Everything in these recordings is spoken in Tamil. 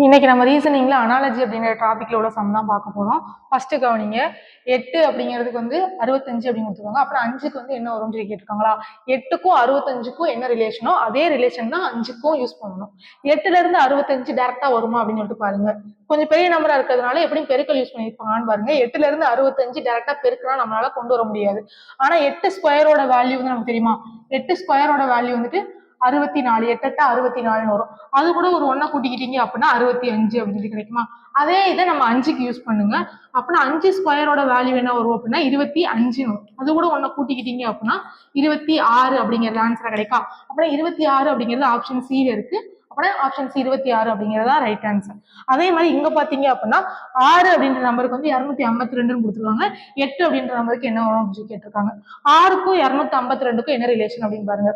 இன்னைக்கு நம்ம ரீசனிங்ல அனாலஜி அப்படிங்கிற டாபிக்ல உள்ள சம் தான் பார்க்க போறோம். ஃபர்ஸ்ட் கவனிங்க. 8 அப்படிங்கிறதுக்கு வந்து 65 அப்படின்னு கொடுத்துருக்காங்க. அப்புறம் 5க்கு வந்து என்ன வரும்னு சொல்லி கேட்டிருக்காங்களா? 8க்கும் 65க்கும் என்ன ரிலேஷனோ அதே ரிலேஷன் தான் 5க்கும் யூஸ் பண்ணணும். 8ல இருந்து 65 டைரக்டா வருமா அப்படின்னு சொல்லிட்டு பாருங்க. கொஞ்சம் பெரிய நம்பரா இருக்கிறதுனால எப்படியும் பெருக்கல் யூஸ் பண்ணிருப்பாங்கன்னு பாருங்க. 8ல இருந்து 65 டைரக்டா பெருக்கலாம் நம்மளால கொண்டு வர முடியாது. ஆனா 8 ஸ்கொயரோட வேல்யூ வந்து நமக்கு தெரியுமா? 8 ஸ்கொயரோட வேல்யூ வந்துட்டு 64. 8 64 வரும். அது கூட ஒரு 1 கூட்டிக்கிட்டீங்க அப்படின்னா 65 அப்படின்னு கிடைக்குமா? அதே இதை நம்ம 5க்கு யூஸ் பண்ணுங்க. அப்படின்னா 5 ஸ்கொயரோட வேல்யூ என்ன வரும் அப்படின்னா 25 வரும். அது கூட 1 கூட்டிக்கிட்டீங்க அப்படின்னா 26 அப்படிங்கிறது ஆன்சர் கிடைக்கும். அப்புறம் 26 அப்படிங்கிறது ஆப்ஷன் சி இருக்கு. அப்புறம் ஆப்ஷன் சி 26 அப்படிங்கிறதா ரைட் ஆன்சர். அதே மாதிரி இங்க பாத்தீங்க அப்படின்னா 6 அப்படின்ற நம்பருக்கு வந்து 252 கொடுத்துருக்காங்க. 8 அப்படின்ற நம்பருக்கு என்ன வரும் அப்படின்னு கேட்டிருக்காங்க. 6க்கும் 252க்கும் என்ன ரிலேஷன் அப்படின்னு பாருங்க.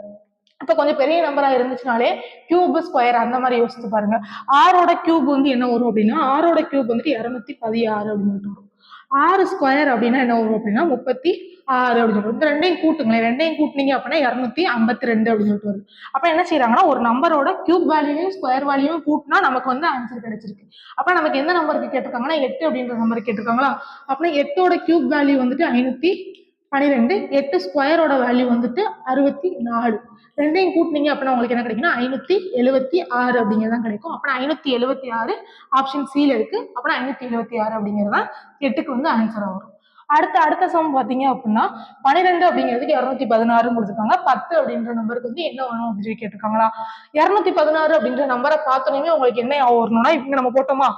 அப்ப கொஞ்சம் பெரிய நம்பரா இருந்துச்சுனாலே கியூப் ஸ்கொயர் அந்த மாதிரி யோசிச்சு பாருங்க. ஆரோட கியூப் வந்து என்ன வரும் அப்படின்னா ஆரோட கியூப் வந்துட்டு 216 அப்படின்னு வரும். 6 ஸ்கொயர் அப்படின்னா என்ன வரும் அப்படின்னா 36 அப்படின்னு சொல்லுவோம். இந்த ரெண்டையும் கூட்டுங்களேன். ரெண்டையும் கூட்டினீங்க அப்படின்னா 252 அப்படின்னு சொல்லிட்டு வருது. அப்ப என்ன செய்யறாங்கன்னா ஒரு நம்பரோட கியூப் வேல்யூவையும் ஸ்கொயர் வேல்யூவும் கூட்டினா நமக்கு வந்து ஆன்சர் கிடைச்சிருக்கு. அப்ப நமக்கு எந்த நம்பருக்கு கேட்டிருக்காங்கன்னா 8 அப்படின்ற நம்பருக்கு கேட்டிருக்காங்களா? அப்படின்னா 8ஓட கியூப் வேல்யூ வந்துட்டு 512. 8 ஸ்கொயரோட வேல்யூ வந்துட்டு 64. ரெண்டையும் கூட்டினீங்க அப்படின்னா உங்களுக்கு என்ன கிடைக்குன்னா 576 அப்படிங்கிறதான் கிடைக்கும். அப்படின்னா 576 ஆப்ஷன் சில இருக்கு. அப்படின்னா 576 அப்படிங்கிறதா 8க்கு வந்து ஆன்சரா வரும். அடுத்த சம் பாத்தீங்க அப்படின்னா 12 அப்படிங்கிறதுக்கு 216 கொடுத்துருக்காங்க. 10 அப்படின்ற நம்பருக்கு வந்து என்ன வேணும் அப்படின்னு சொல்லி கேட்டிருக்காங்களா? 216 அப்படின்ற நம்பரை பார்த்தோன்னே உங்களுக்கு என்ன வரணும்னா இங்க நம்ம போட்டோமா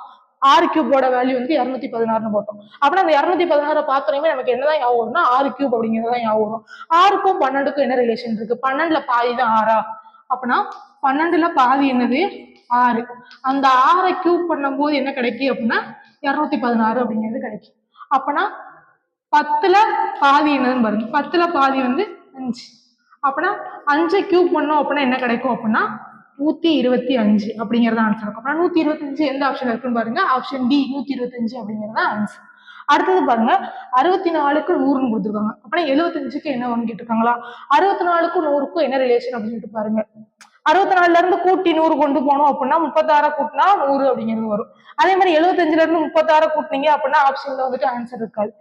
6 கியூபோட வேல்யூ வந்து 216 போட்டோம். அப்படின்னா அந்த 216 பார்த்தோன்னே நமக்கு என்னதான் ஞாபகம் வரும்னா 6 கியூப் அப்படிங்கிறதா ஞாபகம் வரும். 6க்கும் 12க்கும் என்ன ரிலேஷன் இருக்கு? 12ல பாதி தான் 6ஆ? அப்படின்னா 12ல பாதி என்னது 6. அந்த 6 கியூப் பண்ணும்போது என்ன கிடைக்கும் அப்படின்னா 216 அப்படிங்கிறது கிடைக்கும். அப்படின்னா 10ல பாதி என்னதுன்னு பாருங்க. 10ல பாதி வந்து 5. அப்படின்னா 5 கியூப் பண்ணோம் அப்படின்னா என்ன கிடைக்கும் அப்படின்னா 125 அப்படிங்கறத ஆன்சர் இருக்கும். அப்புறம் 125 எந்த ஆப்ஷன் இருக்குன்னு பாருங்க. ஆப்ஷன் டி 125 அப்படிங்கறத ஆன்சர். அடுத்தது பாருங்க 64க்கு 100 கொடுத்துருக்காங்க. அப்புறம் 75க்கு என்ன ஒன்று கேட்டிருக்காங்களா? 64க்கும் 100க்கும் என்ன ரிலேஷன் அப்படின்னு பாருங்க. 64ல இருந்து கூட்டி 100 கொண்டு போனோம் அப்படின்னா 36 கூட்டினா 100 அப்படிங்கிறது வரும். அதே மாதிரி 75ல இருந்து 36 கூட்டினீங்க அப்படின்னா ஆப்ஷன்ல வந்துட்டு ஆன்சர் இருக்காது.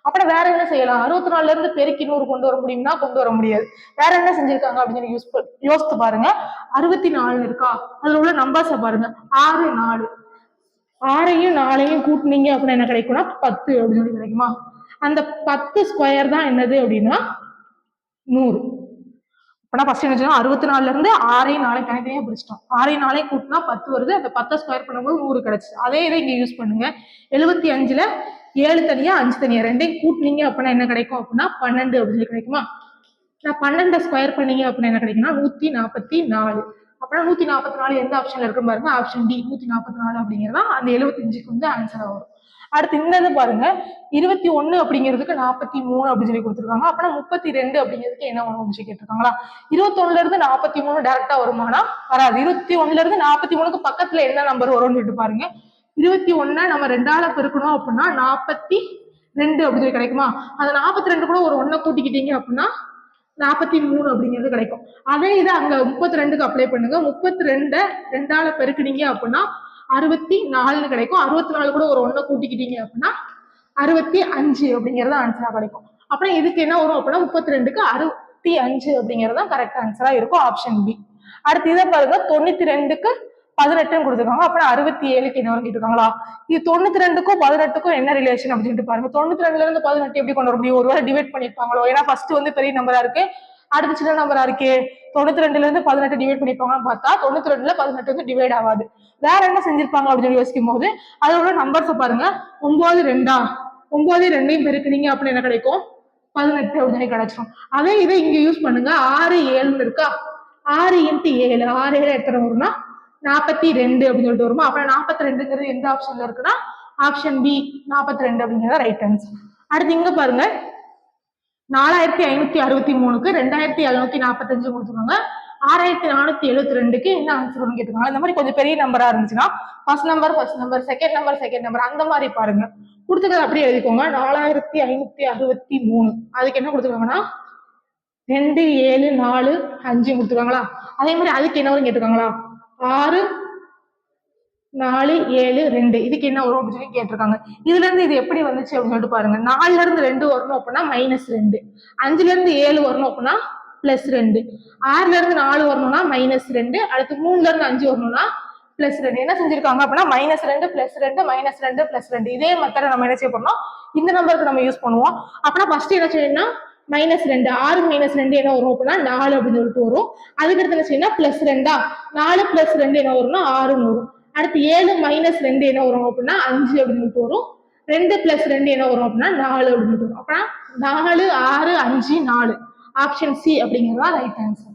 அப்புறம் வேற என்ன செய்யலாம்? 64ல இருந்து பெருக்கி 100 கொண்டு வர முடியும்னா கொண்டு வர முடியாது. வேற என்ன செஞ்சிருக்காங்க அப்படின்னு யோசித்து பாருங்க. 64 இருக்கா? அதுல உள்ள நம்பர்ஸை பாருங்க. 6 4. 6ஐயும் 4ஐயும் கூட்டினீங்க அப்படின்னா என்ன கிடைக்கும்னா 10 அப்படின்னு கிடைக்குமா? அந்த 10 ஸ்கொயர் தான் என்னது அப்படின்னா 100. அப்பனா ஃபர்ஸ்ட் என்ன செய்யணும்? 64ல இருந்து 6ஐயும் 4ஐயும் தனித்தனியா பிரிச்சிட்டோம். 6ஐயும் 4ஐயும் கூட்டினா 10 வருது. அந்த 10 ஸ்கொயர் பண்ணும்போது 100 கிடைச்சு. அதே இதை இங்க யூஸ் பண்ணுங்க. 75ல 7 தனியா 5 தனியா ரெண்டையும் கூட்டினீங்க அப்படின்னா என்ன கிடைக்கும் அப்படின்னா 12 அப்படின்னு கிடைக்குமா? நான் 12 ஸ்கொயர் பண்ணீங்க அப்படின்னா என்ன கிடைக்கும்னா 144. அப்புறம் 144 எந்த ஆப்ஷன்ல இருக்கு பாருங்க. ஆப்ஷன் டி 144 அப்படிங்கிறதா அந்த 75க்கு வந்து ஆன்சரா வரும். அடுத்து இந்த பாருங்க 21 அப்படிங்கிறதுக்கு 43 அப்படின்னு சொல்லி கொடுத்துருக்காங்க. அப்புறம் 32 அப்படிங்கிறதுக்கு என்ன வரும் அப்படின்னு சொல்லி கேட்டிருக்காங்களா? 21ல இருந்து 43 டைரக்டா வருமானா வராது. 21ல இருந்து 43க்கு பக்கத்துல என்ன நம்பர் வரும்னு சொல்லிட்டு பாருங்க. 21 நம்ம 2ஆல பெருக்கணும் அப்படின்னா 42 அப்படின்னு சொல்லி கிடைக்குமா? அந்த 42 கூட ஒரு 1 கூட்டிக்கிட்டீங்க அப்படின்னா 43 அப்படிங்கிறது கிடைக்கும். அதே இதை அங்க 32க்கு அப்ளை பண்ணுங்க. 32 2ஆல பெருக்குனீங்க அப்படின்னா 64 கிடைக்கும். 64 கூட ஒரு 1 கூட்டிக்கிட்டீங்க அப்படின்னா 65 அப்படிங்கிறது ஆன்சரா கிடைக்கும். அப்புறம் இதுக்கு என்ன வரும் அப்படின்னா 32க்கு 65 அப்படிங்கிறது தான் கரெக்ட் ஆன்சரா இருக்கும். Option B. அடுத்து இதை பாருங்க 92க்கு 18 கொடுத்துருக்காங்க. அப்புறம் 67க்கு என்ன வரும் கேட்டிருக்காங்களா? இது 92க்கும் 18க்கும் என்ன ரிலேஷன் அப்படின்னு பாருங்க. 92ல இருந்து 18 எப்படி கொண்டு வர முடியும்? ஒருவேளை டிவைட் பண்ணிருப்பாங்களோ? ஏன்னா ஃபர்ஸ்ட் வந்து பெரிய நம்பரா இருக்கு, அடுத்து சின்ன நம்பரா இருக்கு. 92ல இருந்து 18 டிவைட் பண்ணிருப்பாங்கன்னு பார்த்தா 92ல 18 வந்து டிவைட் ஆகாது. வேற என்ன செஞ்சிருப்பாங்க அப்படின்னு யோசிக்கும் போது அதோட நம்பர்ஸை பாருங்க. 9 2ஆ? 9 2ஐயும் பெருக்குனீங்க அப்படின்னு என்ன கிடைக்கும்? 18 அப்படின்னு கிடைச்சிடும். அதே இதை இங்க யூஸ் பண்ணுங்க. 6 7 இருக்கா? 6 × 7 6 7 எத்தனை வரும்னா 42 அப்படின்னு சொல்லிட்டு வருமா? அப்புறம் 42ங்கிறது எந்த ஆப்ஷன்ல இருக்குன்னா ஆப்ஷன் பி 42 அப்படிங்கிறத ரைட் ஆன்சர். அடுத்து இங்க பாருங்க 4563க்கு 2745 கொடுத்துருக்காங்க. 6472க்கு என்ன ஆன்சர் கேட்டுருக்காங்க. இந்த மாதிரி கொஞ்சம் பெரிய நம்பரா இருந்துச்சுன்னா ஃபர்ஸ்ட் நம்பர் செகண்ட் நம்பர் அந்த மாதிரி பாருங்க. கொடுத்துக்கிறது அப்படியே எழுதிக்கோங்க. 4563 அதுக்கு என்ன கொடுத்துருக்காங்கன்னா 2 7 4 5 கொடுத்துருக்காங்களா? அதே மாதிரி அதுக்கு என்ன வரும் கேட்டிருக்காங்களா? 6 4 7 2 இதுக்கு என்ன வரும் அப்படின்னு சொல்லி கேட்டிருக்காங்க. இதுல இருந்து இது எப்படி வந்துச்சு அப்படின்னு சொல்லிட்டு பாருங்க. 4ல இருந்து 2 வரணும் அப்படின்னா -2, 5ல இருந்து 7 வரணும் அப்படின்னா +2, 6ல இருந்து 4 வரணும்னா -2, அடுத்து 3ல இருந்து 5 வரணும்னா +2. என்ன செஞ்சிருக்காங்க அப்படின்னா -2 +2 -2 +2 இதே மெத்தடை நம்ம என்ன செய்ய போறோம்னா இந்த நம்பருக்கு நம்ம யூஸ் பண்ணுவோம். அப்படின்னா ஃபர்ஸ்ட் என்ன செய்யணும்னா -2 6 -2 என்ன வரும் அப்படின்னா 4 அப்படின்னு சொல்லிட்டு வரும். அதுக்கடுத்து என்ன செய்யணும் +2 4 +2 என்ன வரும்னா 6ன்னு வரும். அடுத்து 7 -2 என்ன வரும் அப்படின்னா 5 அப்படின்னு வரும். 2 +2 என்ன வரும் அப்படின்னா 4 அப்படின்னு வரும். அப்படின்னா 4 6 5 4 ஆப்ஷன் சி அப்படிங்கிறதா ரைட் ஆன்சர்.